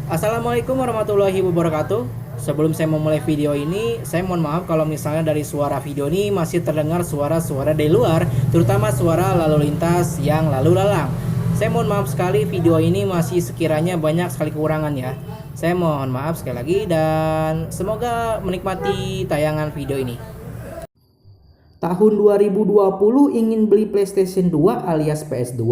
Assalamualaikum warahmatullahi wabarakatuh. Sebelum saya memulai video ini, saya mohon maaf kalau misalnya dari suara video ini masih terdengar suara-suara dari luar, terutama suara lalu lintas yang lalu lalang. Saya mohon maaf sekali, video ini masih sekiranya banyak sekali kekurangan ya. Saya mohon maaf sekali lagi dan semoga menikmati tayangan video ini. Tahun 2020 ingin beli PlayStation 2 alias PS2.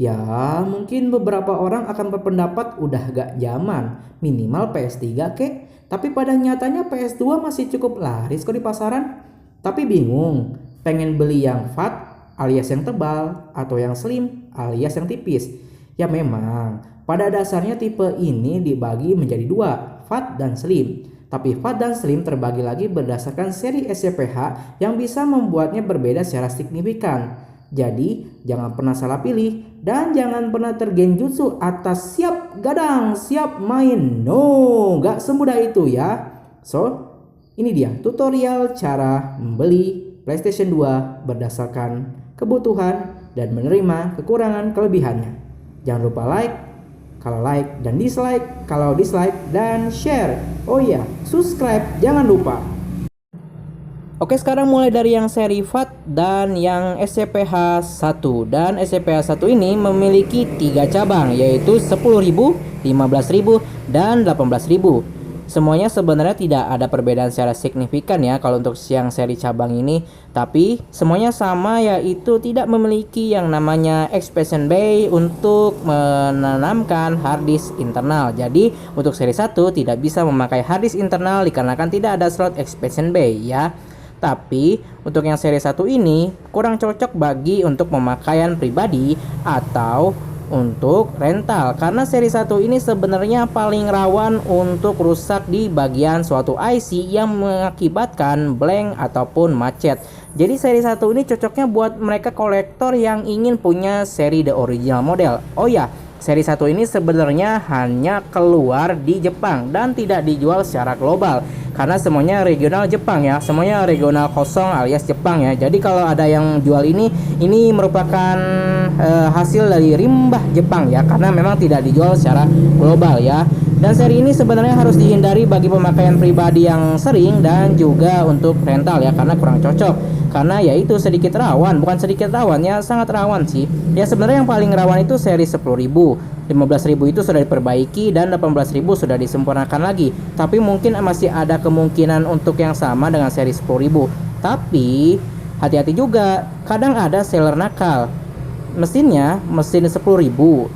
Ya, mungkin beberapa orang akan berpendapat udah gak zaman, minimal PS3 kek. Tapi pada nyatanya PS2 masih cukup laris kok di pasaran. Tapi bingung, pengen beli yang fat alias yang tebal atau yang slim alias yang tipis. Ya memang, pada dasarnya tipe ini dibagi menjadi dua, fat dan slim. Tapi fat dan slim terbagi lagi berdasarkan seri SCPH yang bisa membuatnya berbeda secara signifikan. Jadi, jangan pernah salah pilih dan jangan pernah tergenjutsu atas siap gadang, siap main. No, gak semudah itu ya. So, ini dia tutorial cara membeli PlayStation 2 berdasarkan kebutuhan dan menerima kekurangan kelebihannya. Jangan lupa like kalau like dan dislike kalau dislike dan share. Oh iya, subscribe jangan lupa. Oke, sekarang mulai dari yang seri FAT dan yang SCPH 1. Dan SCPH 1 ini memiliki 3 cabang, yaitu 10.000, 15.000, dan 18.000. Semuanya sebenarnya tidak ada perbedaan secara signifikan ya kalau untuk yang seri cabang ini. Tapi semuanya sama, yaitu tidak memiliki yang namanya expansion bay untuk menanamkan hard disk internal. Jadi untuk seri 1 tidak bisa memakai hard disk internal dikarenakan tidak ada slot expansion bay ya. Tapi untuk yang seri 1 ini kurang cocok bagi untuk pemakaian pribadi atau untuk rental, karena seri 1 ini sebenarnya paling rawan untuk rusak di bagian suatu IC yang mengakibatkan blank ataupun macet. Jadi seri 1 ini cocoknya buat mereka kolektor yang ingin punya seri the original model. Oh ya, seri 1 ini sebenarnya hanya keluar di Jepang dan tidak dijual secara global karena semuanya regional Jepang ya, semuanya regional kosong alias Jepang ya. Jadi kalau ada yang jual ini merupakan hasil dari rimbah Jepang ya, karena memang tidak dijual secara global ya. Dan seri ini sebenarnya harus dihindari bagi pemakaian pribadi yang sering dan juga untuk rental ya, karena kurang cocok. Karena ya itu sedikit rawan, bukan sedikit rawan ya, sangat rawan sih. Ya sebenarnya yang paling rawan itu seri 10.000, 15.000 itu sudah diperbaiki dan 18.000 sudah disempurnakan lagi. Tapi mungkin masih ada kemungkinan untuk yang sama dengan seri 10.000. Tapi hati-hati juga, kadang ada seller nakal. Mesinnya mesin 10.000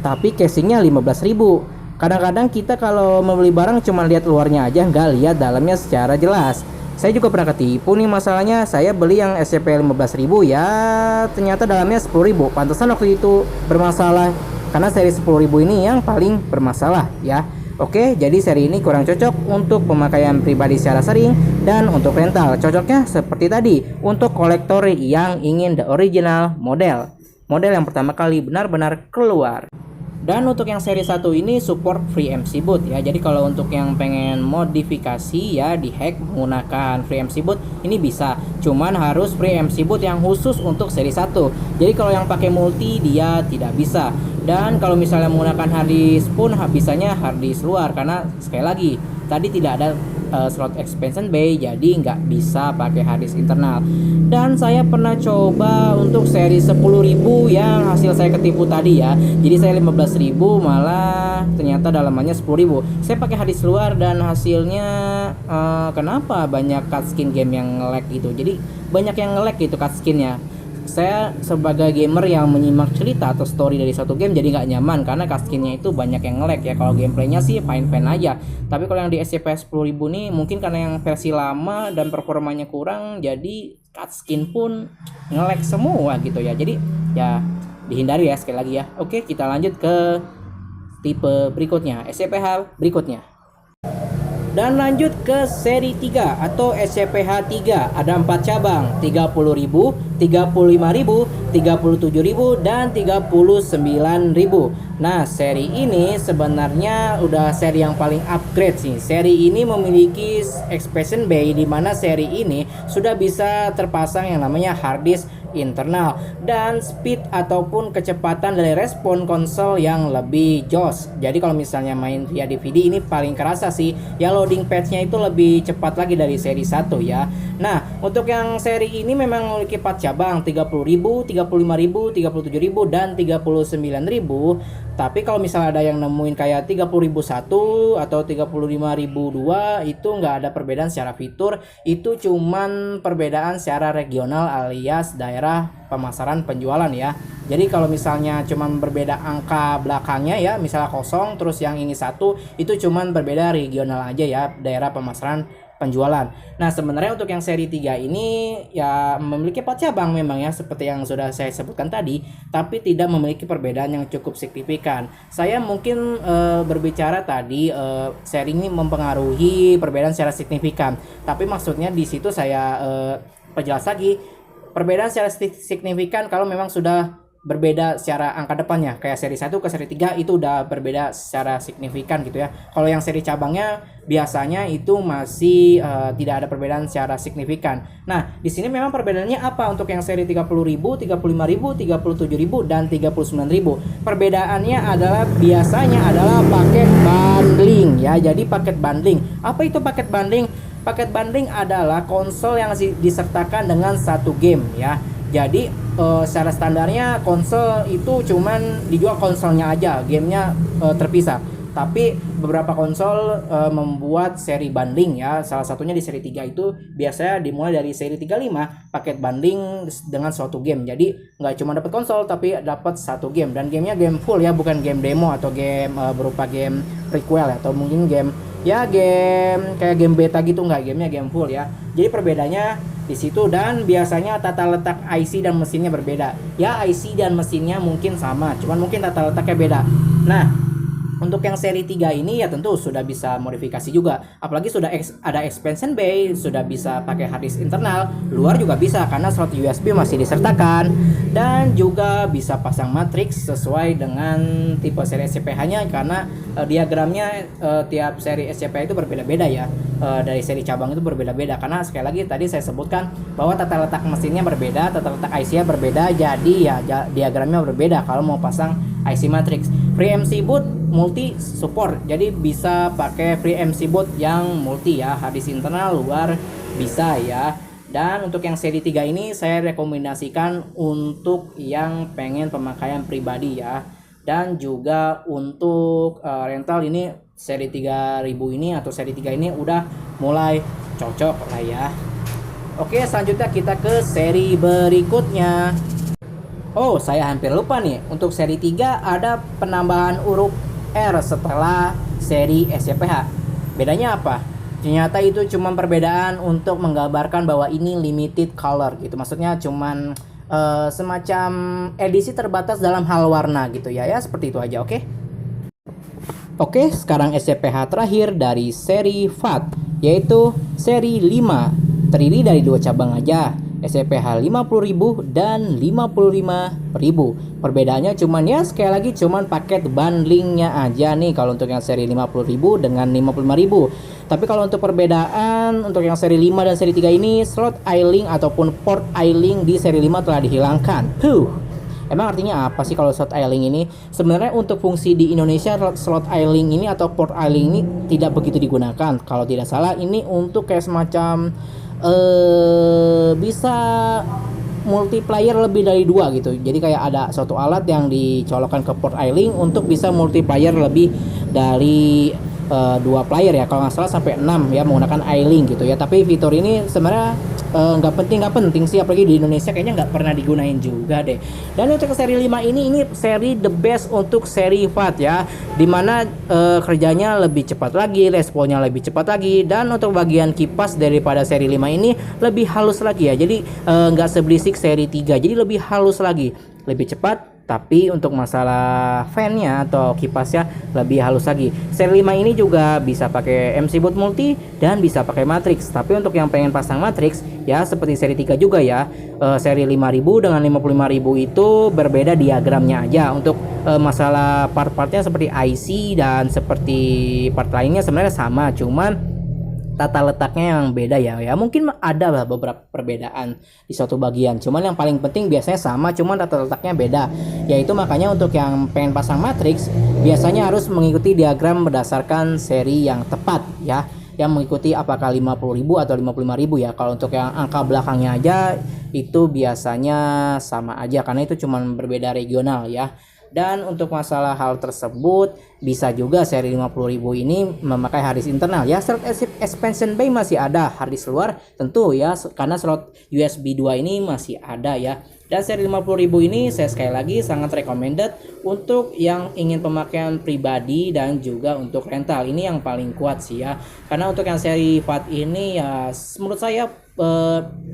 tapi casingnya 15.000. Kadang-kadang kita kalau membeli barang cuma lihat luarnya aja, nggak lihat dalamnya secara jelas. Saya juga pernah ketipu nih, masalahnya saya beli yang SCP 15.000 ya, ternyata dalamnya 10.000. Pantesan waktu itu bermasalah karena seri 10.000 ini yang paling bermasalah ya. Oke, jadi seri ini kurang cocok untuk pemakaian pribadi secara sering dan untuk rental. Cocoknya seperti tadi untuk kolektor yang ingin the original model yang pertama kali benar-benar keluar. Dan untuk yang seri 1 ini support FreeMC boot ya. Jadi kalau untuk yang pengen modifikasi ya di hack menggunakan FreeMC boot ini bisa. Cuman harus FreeMC boot yang khusus untuk seri 1. Jadi kalau yang pakai multi dia tidak bisa. Dan kalau misalnya menggunakan hard disk pun bisanya hard disk luar, karena sekali lagi tadi tidak ada slot expansion bay, jadi nggak bisa pakai hard disk internal. Dan saya pernah coba untuk seri 10.000 yang hasil saya ketipu tadi ya. Jadi saya 15.000 malah ternyata dalamannya 10.000. Saya pakai hard disk luar dan hasilnya kenapa banyak cutscene game yang nge-lag gitu. Jadi banyak yang nge-lag gitu cutscene-nya. Saya sebagai gamer yang menyimak cerita atau story dari suatu game jadi nggak nyaman karena cutscene-nya itu banyak yang nge-lag ya. Kalau gameplaynya sih fine-fine aja. Tapi kalau yang di SCP 10.000 nih mungkin karena yang versi lama dan performanya kurang, jadi cutscene pun nge-lag semua gitu ya. Jadi ya dihindari ya sekali lagi ya. Oke, kita lanjut ke tipe berikutnya, SCPH berikutnya. Dan lanjut ke seri 3 atau SCPH 3. Ada 4 cabang, 30.000, 35.000, 37.000, dan 39.000. Nah, seri ini sebenarnya udah seri yang paling upgrade sih. Seri ini memiliki expansion bay, di mana seri ini sudah bisa terpasang yang namanya hard disk internal, dan speed ataupun kecepatan dari respon konsol yang lebih jos. Jadi kalau misalnya main via DVD ini paling kerasa sih ya, loading patch-nya itu lebih cepat lagi dari seri 1 ya. Nah, untuk yang seri ini memang memiliki 4 cabang, 30.000, 35.000, 37.000 dan 39.000. Tapi kalau misalnya ada yang nemuin kayak 30.001 atau 35.002, itu nggak ada perbedaan secara fitur, itu cuman perbedaan secara regional alias daerah pemasaran penjualan ya. Jadi kalau misalnya cuman berbeda angka belakangnya ya, misalnya kosong terus yang ini 1, itu cuman berbeda regional aja ya, daerah pemasaran penjualan. Nah, sebenarnya untuk yang seri 3 ini ya memiliki 4 cabang memang ya, seperti yang sudah saya sebutkan tadi, tapi tidak memiliki perbedaan yang cukup signifikan. Saya mungkin berbicara tadi seri ini mempengaruhi perbedaan secara signifikan, tapi maksudnya di situ saya perjelas lagi, perbedaan secara signifikan kalau memang sudah berbeda secara angka depannya, kayak seri 1 ke seri 3 itu udah berbeda secara signifikan gitu ya. Kalau yang seri cabangnya biasanya itu masih tidak ada perbedaan secara signifikan. Nah, di sini memang perbedaannya apa untuk yang seri 30.000, 35.000, 37.000 dan 39.000. Perbedaannya adalah biasanya adalah paket bundling ya. Jadi paket bundling. Apa itu paket bundling? Paket bundling adalah konsol yang disertakan dengan satu game ya. Jadi secara standarnya konsol itu cuman dijual konsolnya aja, gamenya terpisah. Tapi beberapa konsol membuat seri bundling ya. Salah satunya di seri 3 itu biasanya dimulai dari seri 35 paket bundling dengan suatu game. Jadi nggak cuma dapat konsol tapi dapat satu game, dan gamenya game full ya, bukan game demo atau game berupa game prequel atau mungkin game kayak game beta gitu, nggak, gamenya game full ya. Jadi perbedaannya di situ, dan biasanya tata letak IC dan mesinnya berbeda. Ya, IC dan mesinnya mungkin sama, cuman mungkin tata letaknya beda. Nah, untuk yang seri 3 ini ya tentu sudah bisa modifikasi juga. Apalagi sudah ada expansion bay, sudah bisa pakai hard disk internal, luar juga bisa karena slot USB masih disertakan, dan juga bisa pasang matriks sesuai dengan tipe seri SCPH-nya karena diagramnya tiap seri SCPH itu berbeda-beda ya. Dari seri cabang itu berbeda-beda karena sekali lagi tadi saya sebutkan bahwa tata letak mesinnya berbeda, tata letak IC-nya berbeda, jadi ya diagramnya berbeda kalau mau pasang IC matrix. FreeMC boot multi support, jadi bisa pakai FreeMC boot yang multi ya, hard disk internal luar bisa ya. Dan untuk yang seri 3 ini saya rekomendasikan untuk yang pengen pemakaian pribadi ya. Dan juga untuk rental ini seri 3000 ini atau seri 3 ini udah mulai cocok lah ya. Oke, selanjutnya kita ke seri berikutnya. Oh, saya hampir lupa nih. Untuk seri 3 ada penambahan huruf R setelah seri SCPH. Bedanya apa? Ternyata itu cuma perbedaan untuk menggambarkan bahwa ini limited color gitu. Maksudnya cuman semacam edisi terbatas dalam hal warna gitu ya. Ya, seperti itu aja, oke? Oke, sekarang SCPH terakhir dari seri FAT, yaitu seri 5. Terdiri dari 2 cabang aja, SCPH 50.000 dan 55.000. Perbedaannya cuman ya sekali lagi cuman paket bundlingnya aja nih kalau untuk yang seri 50.000 dengan 55.000. Tapi kalau untuk perbedaan untuk yang seri 5 dan seri 3 ini, slot iLink ataupun port iLink di seri 5 telah dihilangkan. Emang artinya apa sih kalau slot iLink ini? Sebenarnya untuk fungsi di Indonesia slot iLink ini atau port iLink ini tidak begitu digunakan. Kalau tidak salah ini untuk kayak semacam bisa multiplayer lebih dari 2 gitu. Jadi kayak ada suatu alat yang dicolokkan ke port iLink untuk bisa multiplayer lebih dari 2 player ya, kalau nggak salah sampai 6 ya menggunakan iLink gitu ya. Tapi fitur ini sebenarnya nggak penting sih, apalagi di Indonesia kayaknya nggak pernah digunain juga deh. Dan untuk seri 5 ini seri the best untuk seri FAT ya, dimana kerjanya lebih cepat lagi, responnya lebih cepat lagi, dan untuk bagian kipas daripada seri 5 ini lebih halus lagi ya. Jadi nggak seberisik seri 3, jadi lebih halus lagi, lebih cepat. Tapi untuk masalah fan-nya atau kipasnya lebih halus lagi. Seri 5 ini juga bisa pakai MC boot multi dan bisa pakai matrix. Tapi untuk yang pengen pasang matrix ya seperti seri 3 juga ya, seri 5000 dengan 55.000 itu berbeda diagramnya aja. Untuk masalah part-partnya seperti IC dan seperti part lainnya sebenarnya sama, cuman tata letaknya yang beda ya. Ya mungkin ada lah beberapa perbedaan di suatu bagian. Cuman yang paling penting biasanya sama, cuman tata letaknya beda. Yaitu makanya untuk yang pengen pasang matriks biasanya harus mengikuti diagram berdasarkan seri yang tepat ya. Yang mengikuti apakah 50.000 atau 55.000 ya. Kalau untuk yang angka belakangnya aja itu biasanya sama aja karena itu cuman berbeda regional ya. Dan untuk masalah hal tersebut bisa juga seri 50.000 ini memakai harddisk internal ya. Slot expansion bay masih ada, harddisk luar tentu ya karena slot USB 2 ini masih ada ya. Dan seri 50.000 ini saya sekali lagi sangat recommended untuk yang ingin pemakaian pribadi dan juga untuk rental. Ini yang paling kuat sih ya. Karena untuk yang seri FAT ini ya menurut saya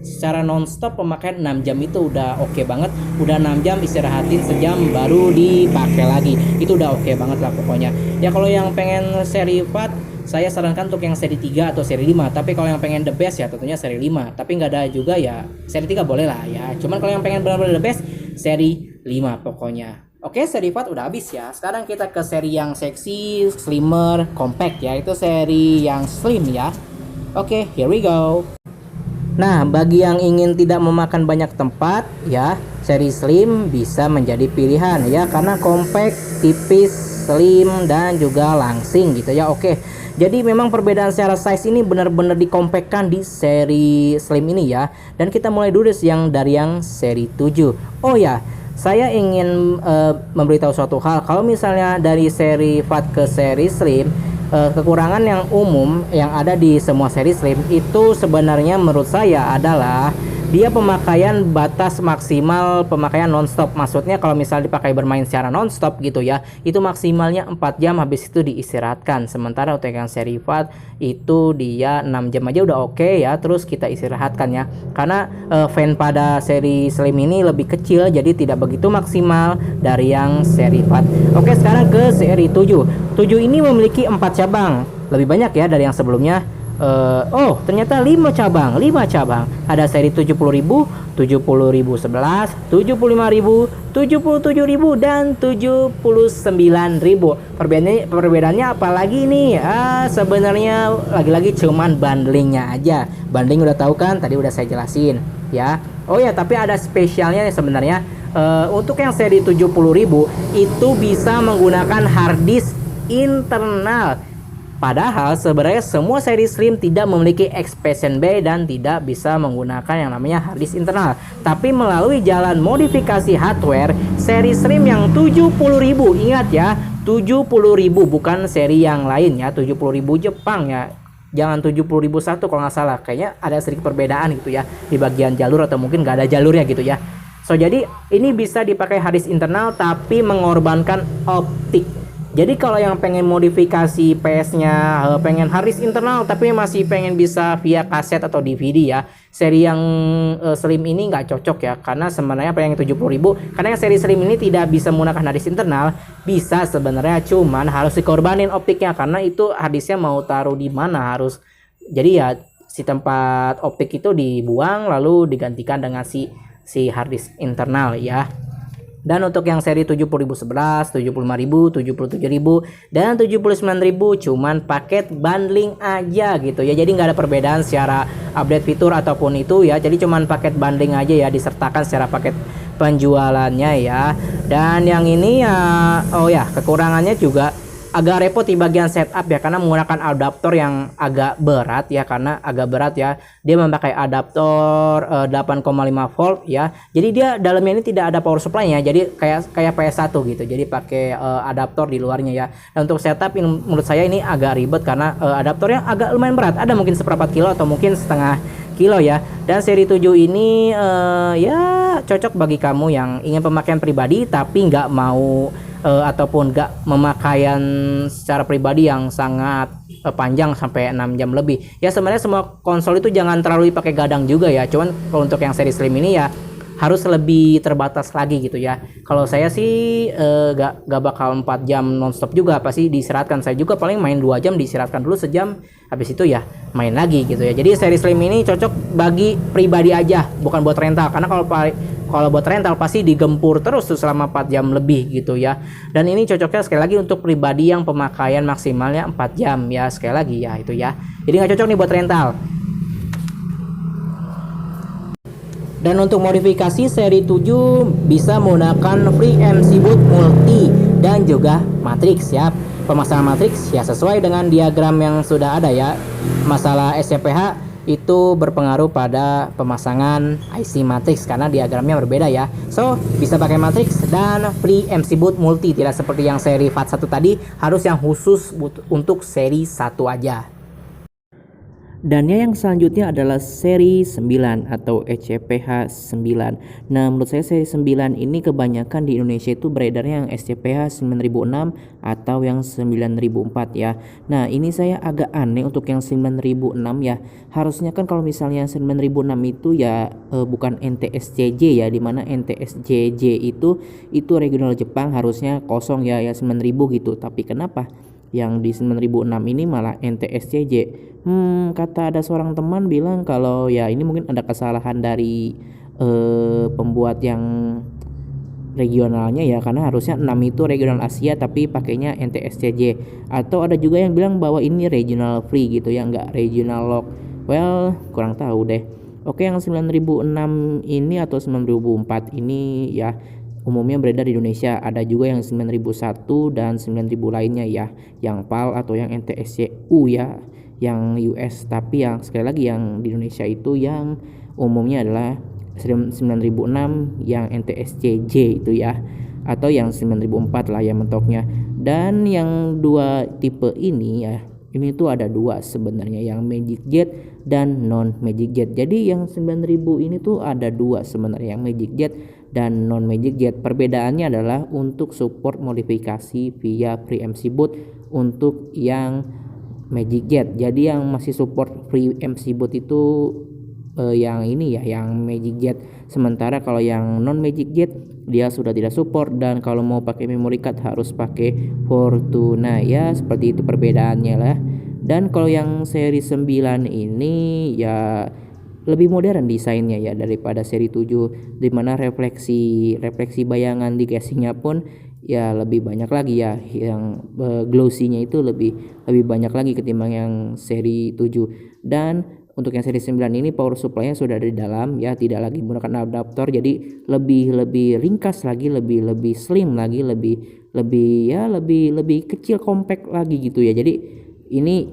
secara nonstop pemakaian 6 jam itu udah oke banget. Udah 6 jam istirahatin sejam baru dipakai lagi. Itu udah oke banget lah pokoknya. Ya kalau yang pengen seri FAT saya sarankan untuk yang seri 3 atau seri 5. Tapi kalau yang pengen the best ya tentunya seri 5. Tapi nggak ada juga ya seri 3 boleh lah ya. Cuman kalau yang pengen benar-benar the best seri 5 pokoknya. Oke, seri FAT udah habis ya. Sekarang kita ke seri yang seksi, slimmer, compact ya. Itu seri yang slim ya. Oke, here we go. Nah, bagi yang ingin tidak memakan banyak tempat ya, seri slim bisa menjadi pilihan ya karena compact, tipis, slim dan juga langsing gitu ya. Oke. Jadi memang perbedaan secara size ini benar-benar dikompakkan di seri slim ini ya. Dan kita mulai dulu dari yang seri 7. Oh ya, saya ingin memberitahu suatu hal. Kalau misalnya dari seri FAT ke seri slim, kekurangan yang umum yang ada di semua seri slim itu sebenarnya menurut saya adalah dia pemakaian batas maksimal pemakaian nonstop. Maksudnya kalau misalnya dipakai bermain secara nonstop gitu ya, itu maksimalnya 4 jam habis itu diistirahatkan. Sementara untuk yang seri FAT itu dia 6 jam aja udah oke ya, terus kita istirahatkan ya. Karena fan pada seri slim ini lebih kecil jadi tidak begitu maksimal dari yang seri FAT. Oke, sekarang ke seri 7. 7 ini memiliki 4 cabang. Lebih banyak ya dari yang sebelumnya. Ternyata 5 cabang. Ada seri 70.000, 70.011, 75.000, 77.000 dan 79.000. Perbedaannya apalagi nih? Sebenarnya lagi-lagi cuman bundlingnya aja. Bundling udah tahu kan? Tadi udah saya jelasin ya. Oh ya, tapi ada spesialnya sebenarnya. Untuk yang seri 70.000 itu bisa menggunakan hard disk internal. Padahal sebenarnya semua seri slim tidak memiliki expansion bay dan tidak bisa menggunakan yang namanya hard disk internal. Tapi melalui jalan modifikasi hardware, seri slim yang 70.000, ingat ya, 70.000 bukan seri yang lain ya, 70.000 Jepang ya. Jangan 70.001 kalau nggak salah. Kayaknya ada sedikit perbedaan gitu ya di bagian jalur atau mungkin nggak ada jalurnya gitu ya. So jadi ini bisa dipakai hard disk internal tapi mengorbankan optik. Jadi kalau yang pengen modifikasi PS-nya, pengen hard disk internal tapi masih pengen bisa via kaset atau DVD ya, seri yang slim ini nggak cocok ya, karena sebenarnya pengen 70.000, karena yang seri slim ini tidak bisa menggunakan hard disk internal. Bisa sebenarnya, cuman harus dikorbanin optiknya karena itu hard disknya mau taruh di mana harus. Jadi ya si tempat optik itu dibuang lalu digantikan dengan si hard disk internal ya. Dan untuk yang seri 70.011, 75.000, 77.000 dan 79.000 cuman paket bundling aja gitu ya. Jadi nggak ada perbedaan secara update fitur ataupun itu ya. Jadi cuman paket bundling aja ya, disertakan secara paket penjualannya ya. Dan yang ini ya, kekurangannya juga agak repot di bagian setup ya, karena menggunakan adaptor yang agak berat ya, dia memakai adaptor 8,5 volt ya. Jadi dia dalamnya ini tidak ada power supply-nya, jadi kayak PS1 gitu. Jadi pakai adaptor di luarnya ya. Dan untuk setup menurut saya ini agak ribet karena adaptornya agak lumayan berat, ada mungkin seperempat kilo atau mungkin setengah kilo ya. Dan seri 7 ini ya cocok bagi kamu yang ingin pemakaian pribadi tapi nggak mau ataupun gak memakaian secara pribadi yang sangat panjang sampai 6 jam lebih. Ya sebenarnya semua konsol itu jangan terlalu dipakai gadang juga ya. Cuman kalau untuk yang seri slim ini ya harus lebih terbatas lagi gitu ya. Kalau saya sih gak bakal 4 jam nonstop juga, pasti diistirahatkan. Saya juga paling main 2 jam, diistirahatkan dulu sejam, habis itu ya main lagi gitu ya. Jadi seri Slim ini cocok bagi pribadi aja, bukan buat rental, karena kalau buat rental pasti digempur terus tuh selama 4 jam lebih gitu ya. Dan ini cocoknya sekali lagi untuk pribadi yang pemakaian maksimalnya 4 jam ya, sekali lagi ya itu ya. Jadi nggak cocok nih buat rental. Dan untuk modifikasi seri 7 bisa menggunakan FreeMC Boot Multi dan juga Matrix ya. Pemasangan Matrix ya sesuai dengan diagram yang sudah ada ya. Masalah SCPH itu berpengaruh pada pemasangan IC Matrix karena diagramnya berbeda ya. So bisa pakai Matrix dan FreeMC Boot Multi, tidak seperti yang seri FAT1 tadi, harus yang khusus untuk seri 1 aja. Dan yang selanjutnya adalah seri 9 atau SCPH 9. Nah, menurut saya seri 9 ini kebanyakan di Indonesia itu beredarnya yang SCPH 9006 atau yang 9004 ya. Nah, ini saya agak aneh untuk yang 9006 ya. Harusnya kan kalau misalnya 9006 itu ya bukan NTSCJ ya, dimana NTSCJ itu regional Jepang harusnya kosong ya 9000 gitu. Tapi kenapa yang di 9006 ini malah NTSCJ? Kata ada seorang teman bilang kalau ya ini mungkin ada kesalahan dari pembuat yang regionalnya ya, karena harusnya 6 itu regional Asia tapi pakainya NTSCJ. Atau ada juga yang bilang bahwa ini regional free gitu ya, nggak regional lock. Well, kurang tahu deh. Oke, yang 9006 ini atau 9004 ini ya umumnya beredar di Indonesia. Ada juga yang 9001 dan 9000 lainnya ya, yang PAL atau yang NTSCU ya, yang US. Tapi yang sekali lagi yang di Indonesia itu yang umumnya adalah 9006 yang NTSCJ itu ya, atau yang 9004 lah yang mentoknya. Dan yang dua tipe ini ya, ini tuh ada dua sebenarnya, yang Magic Jet dan non Magic Jet. Jadi yang 9000 ini tuh ada dua sebenarnya, yang Magic Jet dan non Magic Jet. Perbedaannya adalah untuk support modifikasi via FreeMC Boot untuk yang Magic Jet. Jadi yang masih support FreeMC Boot itu yang ini ya, yang Magic Jet. Sementara kalau yang non Magic Jet dia sudah tidak support, dan kalau mau pakai memory card harus pakai Fortuna ya, seperti itu perbedaannya lah. Dan kalau yang seri 9 ini ya lebih modern desainnya ya daripada seri 7, dimana refleksi bayangan di casingnya pun ya lebih banyak lagi ya, yang glossy-nya itu lebih banyak lagi ketimbang yang seri 7. Dan untuk yang seri 9 ini power supply-nya sudah ada di dalam ya, tidak lagi menggunakan adaptor, jadi lebih ringkas lagi, lebih slim lagi, lebih kecil, compact lagi gitu ya. Jadi ini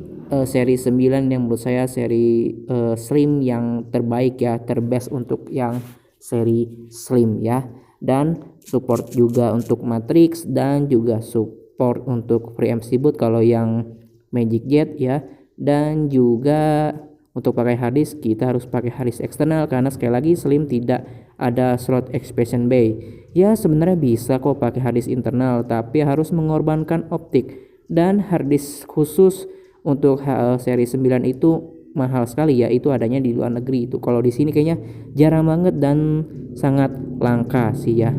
seri 9 yang menurut saya seri slim yang terbaik ya, terbest untuk yang seri slim ya. Dan support juga untuk Matrix dan juga support untuk FreeMC Boot kalau yang Magic Jet ya. Dan juga untuk pakai harddisk kita harus pakai harddisk eksternal, karena sekali lagi slim tidak ada slot expansion bay. Ya sebenarnya bisa kok pakai harddisk internal, tapi harus mengorbankan optik, dan harddisk khusus untuk seri 9 itu mahal sekali ya, itu adanya di luar negeri. Itu kalau di sini kayaknya jarang banget dan sangat langka sih ya.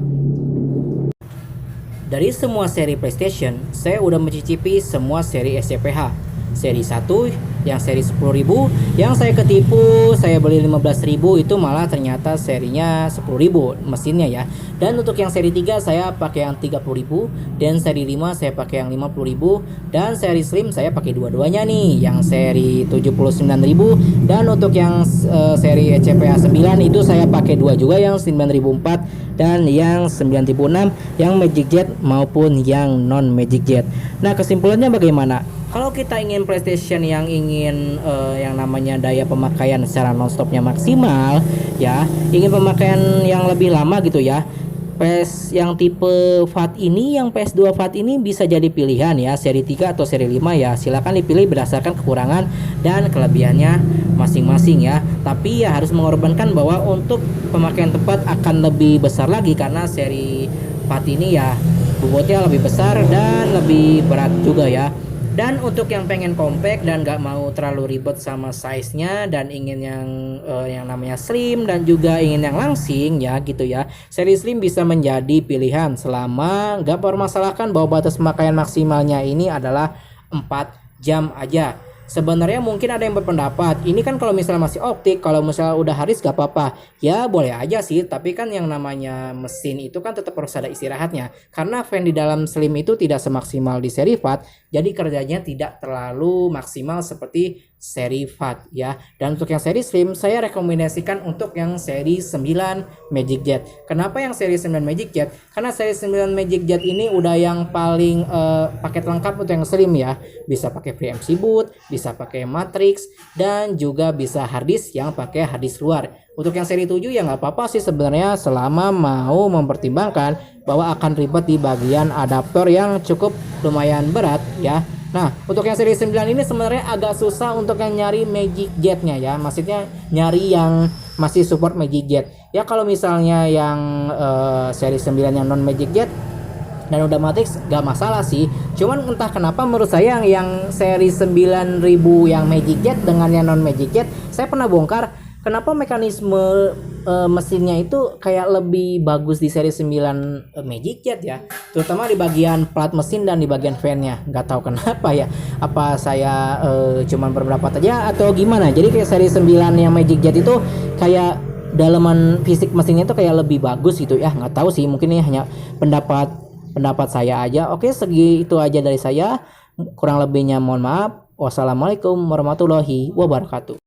Dari semua seri PlayStation, saya udah mencicipi semua seri SCPH. Seri 1 yang seri 10.000 yang saya ketipu, saya beli 15.000, itu malah ternyata serinya 10.000 mesinnya ya. Dan untuk yang seri 3 saya pakai yang 30.000, dan seri 5 saya pakai yang 50.000, dan seri slim saya pakai dua-duanya nih, yang seri 79.000. Dan untuk yang seri SCPH 9 itu saya pakai dua juga, yang 9004 dan yang 9006, yang Magic Jet maupun yang non Magic Jet. Nah, kesimpulannya bagaimana? Kalau kita ingin PlayStation yang ingin yang namanya daya pemakaian secara nonstopnya maksimal ya, ingin pemakaian yang lebih lama gitu ya, PS yang tipe FAT ini, yang PS2 FAT ini bisa jadi pilihan ya, seri 3 atau seri 5 ya, silakan dipilih berdasarkan kekurangan dan kelebihannya masing-masing ya. Tapi ya harus mengorbankan bahwa untuk pemakaian tepat akan lebih besar lagi, karena seri FAT ini ya bobotnya lebih besar dan lebih berat juga ya. Dan untuk yang pengen compact dan gak mau terlalu ribet sama size-nya dan ingin yang namanya slim dan juga ingin yang langsing ya gitu ya, seri slim bisa menjadi pilihan selama gak permasalahkan bahwa batas pemakaian maksimalnya ini adalah 4 jam aja. Sebenarnya mungkin ada yang berpendapat ini kan kalau misalnya masih optik, kalau misalnya udah haris gak apa-apa ya, boleh aja sih, tapi kan yang namanya mesin itu kan tetap harus ada istirahatnya karena fan di dalam slim itu tidak semaksimal di seri fat, jadi kerjanya tidak terlalu maksimal seperti seri fat ya. Dan untuk yang seri slim saya rekomendasikan untuk yang seri 9 Magic Jet. Kenapa yang seri 9 Magic Jet? Karena seri 9 Magic Jet ini udah yang paling paket lengkap untuk yang slim ya, bisa pakai FreeMC boot, bisa pakai matrix, dan juga bisa harddisk yang pakai harddisk luar. Untuk yang seri 7 ya nggak apa-apa sih sebenarnya selama mau mempertimbangkan bahwa akan ribet di bagian adaptor yang cukup lumayan berat ya. Nah, untuk yang seri 9 ini sebenarnya agak susah untuk yang nyari Magic Jet-nya ya. Maksudnya nyari yang masih support Magic Jet. Ya kalau misalnya yang seri 9 yang non Magic Jet dan udah matrix gak masalah sih. Cuman entah kenapa menurut saya yang seri 9000 yang Magic Jet dengan yang non Magic Jet, saya pernah bongkar kenapa mekanisme mesinnya itu kayak lebih bagus di seri 9 Magic Jet ya, terutama di bagian plat mesin dan di bagian fan-nya. Nggak tahu kenapa ya, apa saya cuman berpendapat aja atau gimana. Jadi kayak seri 9 yang Magic Jet itu kayak dalaman fisik mesinnya itu kayak lebih bagus gitu ya, nggak tahu sih, mungkin ini hanya pendapat saya aja. Oke, segitu aja dari saya, kurang lebihnya mohon maaf. Wassalamualaikum warahmatullahi wabarakatuh.